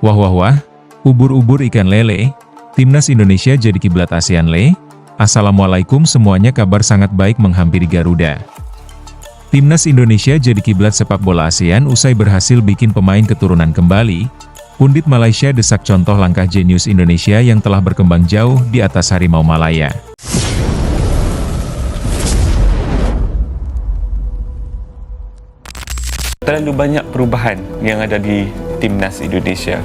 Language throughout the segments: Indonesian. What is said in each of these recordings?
Wah wah wah, ubur-ubur ikan lele, Timnas Indonesia jadi kiblat ASEAN Le. Assalamualaikum semuanya, kabar sangat baik menghampiri Garuda. Timnas Indonesia jadi kiblat sepak bola ASEAN usai berhasil bikin pemain keturunan kembali. Pundit Malaysia desak contoh langkah jenius Indonesia yang telah berkembang jauh di atas harimau Malaya. Terlalu banyak perubahan yang ada di Timnas Indonesia.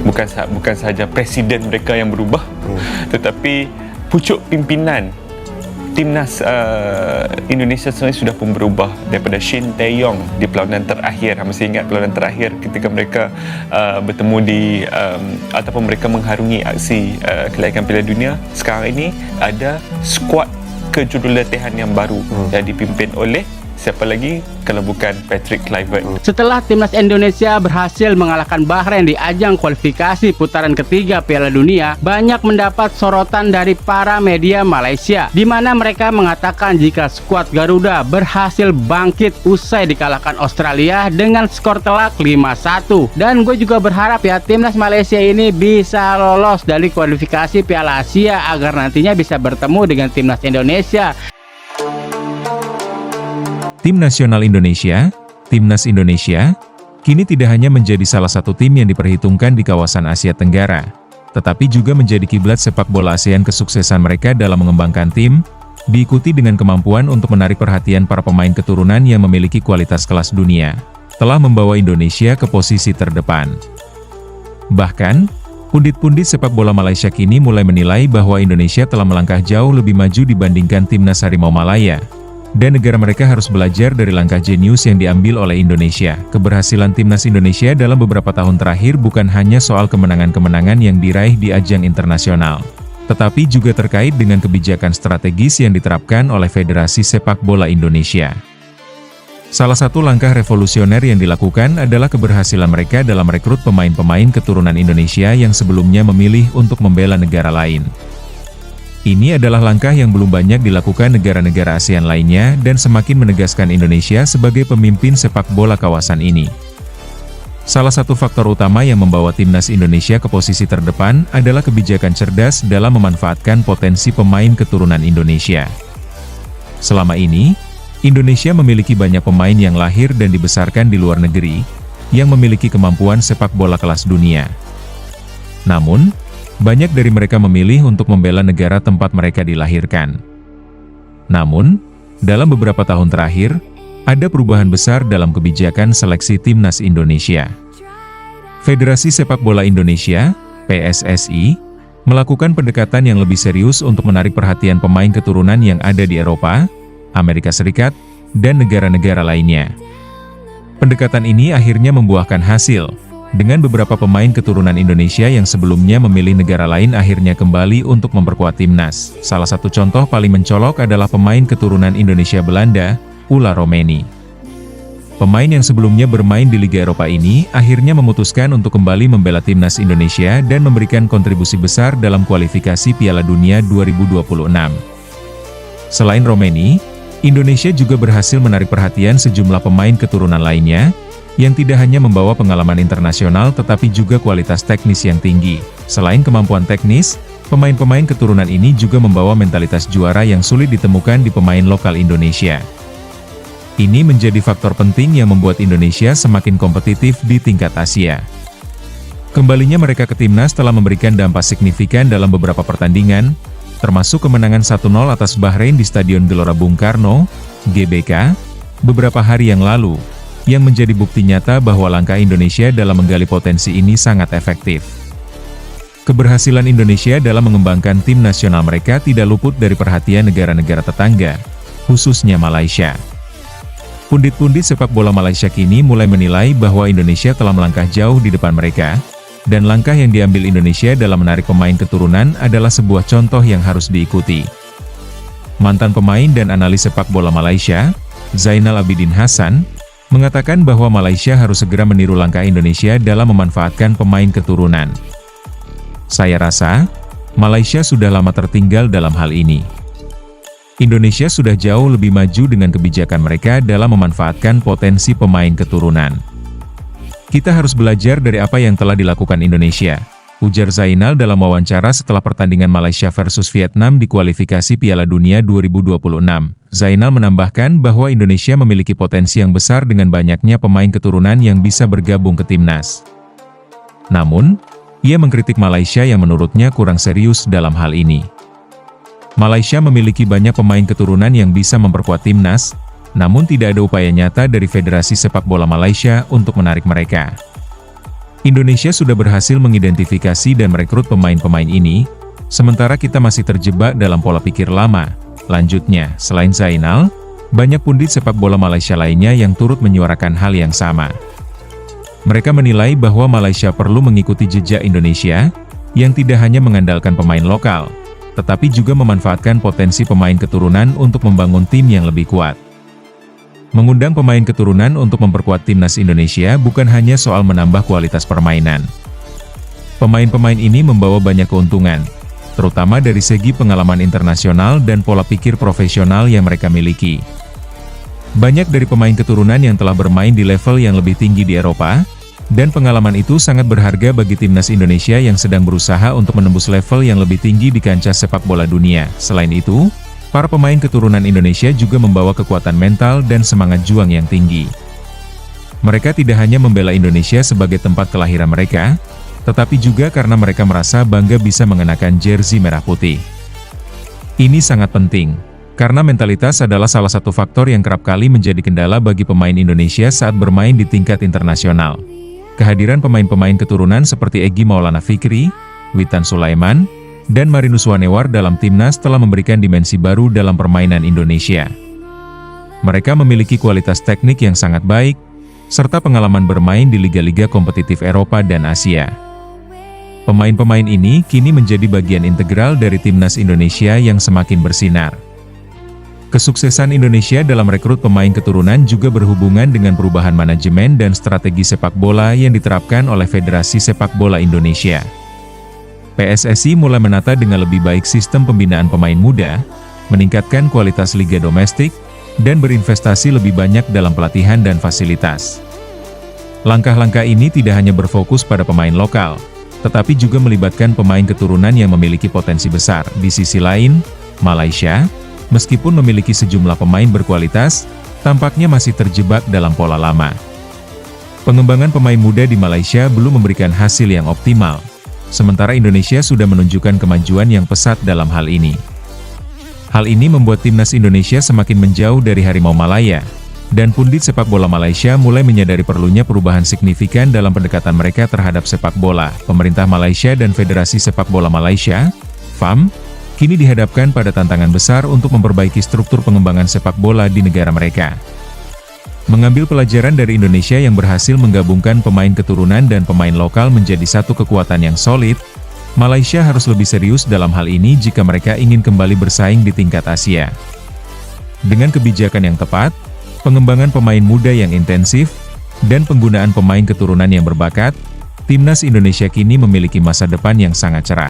Bukan sahaja presiden mereka yang berubah, tetapi pucuk pimpinan Timnas Indonesia sebenarnya sudah pun berubah daripada Shin Tae-yong di perlawanan terakhir. Masih ingat perlawanan terakhir ketika mereka bertemu di ataupun mereka mengharungi aksi kelayakan Piala Dunia. Sekarang ini ada skuad kejurulatihan yang baru yang dipimpin oleh siapa lagi kalau bukan Patrick Kluivert. Setelah Timnas Indonesia berhasil mengalahkan Bahrain di ajang kualifikasi putaran ketiga Piala Dunia, banyak mendapat sorotan dari para media Malaysia, di mana mereka mengatakan jika skuad Garuda berhasil bangkit usai dikalahkan Australia dengan skor telak 5-1. Dan gue juga berharap ya Timnas Malaysia ini bisa lolos dari kualifikasi Piala Asia agar nantinya bisa bertemu dengan Timnas Indonesia. Tim Nasional Indonesia, Timnas Indonesia, kini tidak hanya menjadi salah satu tim yang diperhitungkan di kawasan Asia Tenggara, tetapi juga menjadi kiblat sepak bola ASEAN. Kesuksesan mereka dalam mengembangkan tim, diikuti dengan kemampuan untuk menarik perhatian para pemain keturunan yang memiliki kualitas kelas dunia, telah membawa Indonesia ke posisi terdepan. Bahkan, pundit-pundit sepak bola Malaysia kini mulai menilai bahwa Indonesia telah melangkah jauh lebih maju dibandingkan Timnas Harimau Malaya. Dan negara mereka harus belajar dari langkah jenius yang diambil oleh Indonesia. Keberhasilan Timnas Indonesia dalam beberapa tahun terakhir bukan hanya soal kemenangan-kemenangan yang diraih di ajang internasional, tetapi juga terkait dengan kebijakan strategis yang diterapkan oleh Federasi Sepak Bola Indonesia. Salah satu langkah revolusioner yang dilakukan adalah keberhasilan mereka dalam merekrut pemain-pemain keturunan Indonesia yang sebelumnya memilih untuk membela negara lain. Ini adalah langkah yang belum banyak dilakukan negara-negara ASEAN lainnya dan semakin menegaskan Indonesia sebagai pemimpin sepak bola kawasan ini. Salah satu faktor utama yang membawa Timnas Indonesia ke posisi terdepan adalah kebijakan cerdas dalam memanfaatkan potensi pemain keturunan Indonesia. Selama ini, Indonesia memiliki banyak pemain yang lahir dan dibesarkan di luar negeri, yang memiliki kemampuan sepak bola kelas dunia. Namun, banyak dari mereka memilih untuk membela negara tempat mereka dilahirkan. Namun, dalam beberapa tahun terakhir, ada perubahan besar dalam kebijakan seleksi Timnas Indonesia. Federasi Sepak Bola Indonesia, PSSI, melakukan pendekatan yang lebih serius untuk menarik perhatian pemain keturunan yang ada di Eropa, Amerika Serikat, dan negara-negara lainnya. Pendekatan ini akhirnya membuahkan hasil, dengan beberapa pemain keturunan Indonesia yang sebelumnya memilih negara lain akhirnya kembali untuk memperkuat timnas. Salah satu contoh paling mencolok adalah pemain keturunan Indonesia Belanda, Ulla Romeni. Pemain yang sebelumnya bermain di Liga Eropa ini akhirnya memutuskan untuk kembali membela timnas Indonesia dan memberikan kontribusi besar dalam kualifikasi Piala Dunia 2026. Selain Romeni, Indonesia juga berhasil menarik perhatian sejumlah pemain keturunan lainnya, yang tidak hanya membawa pengalaman internasional tetapi juga kualitas teknis yang tinggi. Selain kemampuan teknis, pemain-pemain keturunan ini juga membawa mentalitas juara yang sulit ditemukan di pemain lokal Indonesia. Ini menjadi faktor penting yang membuat Indonesia semakin kompetitif di tingkat Asia. Kembalinya mereka ke timnas telah memberikan dampak signifikan dalam beberapa pertandingan, termasuk kemenangan 1-0 atas Bahrain di Stadion Gelora Bung Karno, GBK, beberapa hari yang lalu, yang menjadi bukti nyata bahwa langkah Indonesia dalam menggali potensi ini sangat efektif. Keberhasilan Indonesia dalam mengembangkan tim nasional mereka tidak luput dari perhatian negara-negara tetangga, khususnya Malaysia. Pundit-pundit sepak bola Malaysia kini mulai menilai bahwa Indonesia telah melangkah jauh di depan mereka, dan langkah yang diambil Indonesia dalam menarik pemain keturunan adalah sebuah contoh yang harus diikuti. Mantan pemain dan analis sepak bola Malaysia, Zainal Abidin Hasan, mengatakan bahwa Malaysia harus segera meniru langkah Indonesia dalam memanfaatkan pemain keturunan. Saya rasa, Malaysia sudah lama tertinggal dalam hal ini. Indonesia sudah jauh lebih maju dengan kebijakan mereka dalam memanfaatkan potensi pemain keturunan. Kita harus belajar dari apa yang telah dilakukan Indonesia, ujar Zainal dalam wawancara setelah pertandingan Malaysia versus Vietnam di kualifikasi Piala Dunia 2026. Zainal menambahkan bahwa Indonesia memiliki potensi yang besar dengan banyaknya pemain keturunan yang bisa bergabung ke timnas. Namun, ia mengkritik Malaysia yang menurutnya kurang serius dalam hal ini. Malaysia memiliki banyak pemain keturunan yang bisa memperkuat timnas, namun tidak ada upaya nyata dari Federasi Sepak Bola Malaysia untuk menarik mereka. Indonesia sudah berhasil mengidentifikasi dan merekrut pemain-pemain ini, sementara kita masih terjebak dalam pola pikir lama. Lanjutnya, selain Zainal, banyak pundit sepak bola Malaysia lainnya yang turut menyuarakan hal yang sama. Mereka menilai bahwa Malaysia perlu mengikuti jejak Indonesia, yang tidak hanya mengandalkan pemain lokal, tetapi juga memanfaatkan potensi pemain keturunan untuk membangun tim yang lebih kuat. Mengundang pemain keturunan untuk memperkuat timnas Indonesia bukan hanya soal menambah kualitas permainan. Pemain-pemain ini membawa banyak keuntungan, terutama dari segi pengalaman internasional dan pola pikir profesional yang mereka miliki. Banyak dari pemain keturunan yang telah bermain di level yang lebih tinggi di Eropa, dan pengalaman itu sangat berharga bagi timnas Indonesia yang sedang berusaha untuk menembus level yang lebih tinggi di kancah sepak bola dunia. Selain itu, para pemain keturunan Indonesia juga membawa kekuatan mental dan semangat juang yang tinggi. Mereka tidak hanya membela Indonesia sebagai tempat kelahiran mereka, tetapi juga karena mereka merasa bangga bisa mengenakan jersey merah putih. Ini sangat penting, karena mentalitas adalah salah satu faktor yang kerap kali menjadi kendala bagi pemain Indonesia saat bermain di tingkat internasional. Kehadiran pemain-pemain keturunan seperti Egy Maulana Fikri, Witan Sulaiman, dan Marinus Wanewar dalam timnas telah memberikan dimensi baru dalam permainan Indonesia. Mereka memiliki kualitas teknik yang sangat baik, serta pengalaman bermain di liga-liga kompetitif Eropa dan Asia. Pemain-pemain ini kini menjadi bagian integral dari timnas Indonesia yang semakin bersinar. Kesuksesan Indonesia dalam rekrut pemain keturunan juga berhubungan dengan perubahan manajemen dan strategi sepak bola yang diterapkan oleh Federasi Sepak Bola Indonesia. PSSI mulai menata dengan lebih baik sistem pembinaan pemain muda, meningkatkan kualitas liga domestik, dan berinvestasi lebih banyak dalam pelatihan dan fasilitas. Langkah-langkah ini tidak hanya berfokus pada pemain lokal, tetapi juga melibatkan pemain keturunan yang memiliki potensi besar. Di sisi lain, Malaysia, meskipun memiliki sejumlah pemain berkualitas, tampaknya masih terjebak dalam pola lama. Pengembangan pemain muda di Malaysia belum memberikan hasil yang optimal, sementara Indonesia sudah menunjukkan kemajuan yang pesat dalam hal ini. Hal ini membuat timnas Indonesia semakin menjauh dari harimau Malaya, dan pundit sepak bola Malaysia mulai menyadari perlunya perubahan signifikan dalam pendekatan mereka terhadap sepak bola. Pemerintah Malaysia dan Federasi Sepak Bola Malaysia, FAM, kini dihadapkan pada tantangan besar untuk memperbaiki struktur pengembangan sepak bola di negara mereka. Mengambil pelajaran dari Indonesia yang berhasil menggabungkan pemain keturunan dan pemain lokal menjadi satu kekuatan yang solid, Malaysia harus lebih serius dalam hal ini jika mereka ingin kembali bersaing di tingkat Asia. Dengan kebijakan yang tepat, pengembangan pemain muda yang intensif, dan penggunaan pemain keturunan yang berbakat, timnas Indonesia kini memiliki masa depan yang sangat cerah.